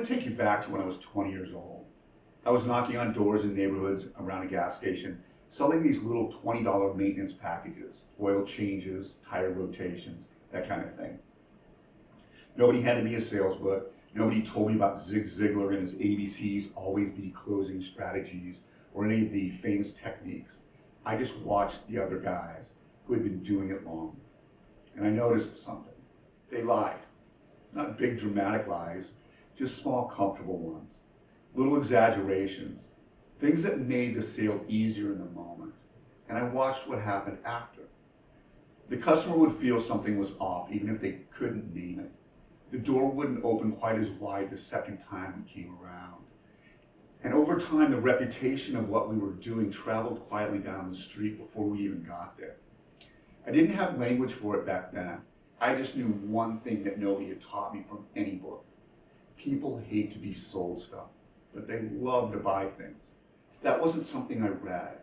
to take you back to when I was 20 years old. I was knocking on doors in neighborhoods around a gas station, selling these little $20 maintenance packages, oil changes, tire rotations, that kind of thing. Nobody handed me a sales book. Nobody told me about Zig Ziglar and his ABCs, always be closing strategies, or any of the famous techniques. I just watched the other guys who had been doing it long. And I noticed something. They lied. Not big dramatic lies, just small comfortable ones. Little exaggerations. Things that made the sale easier in the moment. And I watched what happened after. The customer would feel something was off even if they couldn't name it. The door wouldn't open quite as wide the second time we came around. And over time, the reputation of what we were doing traveled quietly down the street before we even got there. I didn't have language for it back then. I just knew one thing that nobody had taught me from any book. People hate to be sold stuff, but they love to buy things. That wasn't something I read.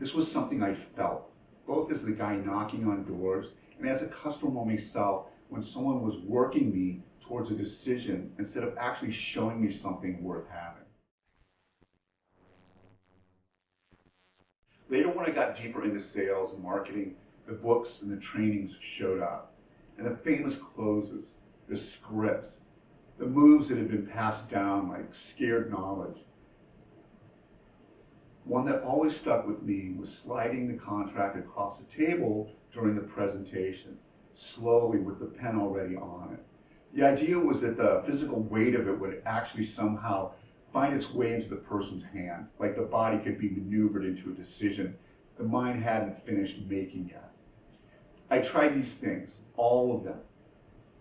This was something I felt, both as the guy knocking on doors and as a customer myself when someone was working me towards a decision instead of actually showing me something worth having. Later, when I got deeper into sales and marketing, the books and the trainings showed up. And the famous closes, the scripts, the moves that had been passed down like scared knowledge. One that always stuck with me was sliding the contract across the table during the presentation, slowly with the pen already on it. The idea was that the physical weight of it would actually somehow find its way into the person's hand, like the body could be maneuvered into a decision the mind hadn't finished making yet. I tried these things, all of them,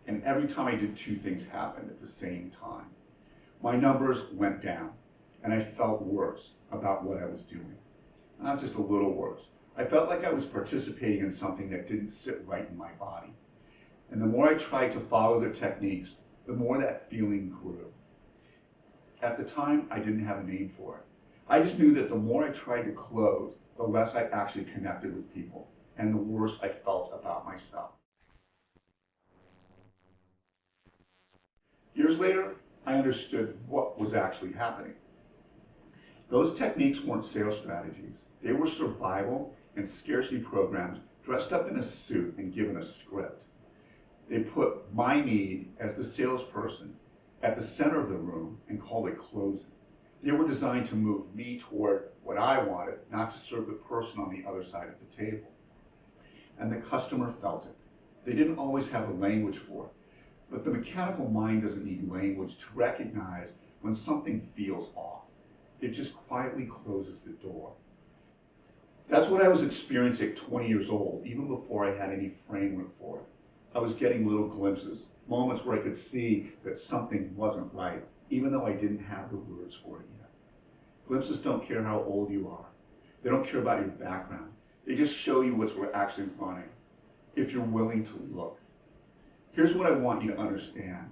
and every time I did, two things happened at the same time. My numbers went down, and I felt worse about what I was doing. Not just a little worse. I felt like I was participating in something that didn't sit right in my body. And the more I tried to follow the techniques, the more that feeling grew. At the time, I didn't have a name for it. I just knew that the more I tried to close, the less I actually connected with people, and the worse I felt about myself. Years later, I understood what was actually happening. Those techniques weren't sales strategies. They were survival and scarcity programs dressed up in a suit and given a script. They put my need as the salesperson at the center of the room and called it closing. They were designed to move me toward what I wanted, not to serve the person on the other side of the table. And the customer felt it. They didn't always have the language for it, but the mechanical mind doesn't need language to recognize when something feels off. It just quietly closes the door. That's what I was experiencing at 20 years old, even before I had any framework for it. I was getting little glimpses, moments where I could see that something wasn't right, even though I didn't have the words for it yet. Glimpses don't care how old you are. They don't care about your background. They just show you what's actually running, if you're willing to look. Here's what I want you to understand.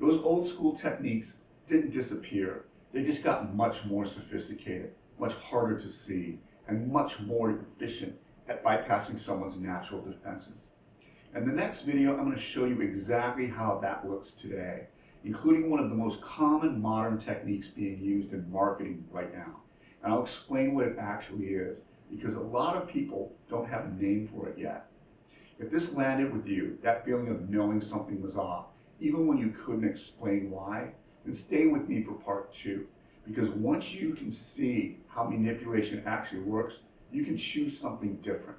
Those old school techniques didn't disappear. They just got much more sophisticated, much harder to see, and much more efficient at bypassing someone's natural defenses. In the next video, I'm going to show you exactly how that looks today, including one of the most common modern techniques being used in marketing right now. And I'll explain what it actually is, because a lot of people don't have a name for it yet. If this landed with you, that feeling of knowing something was off, even when you couldn't explain why, then stay with me for part 2. Because once you can see how manipulation actually works, you can choose something different.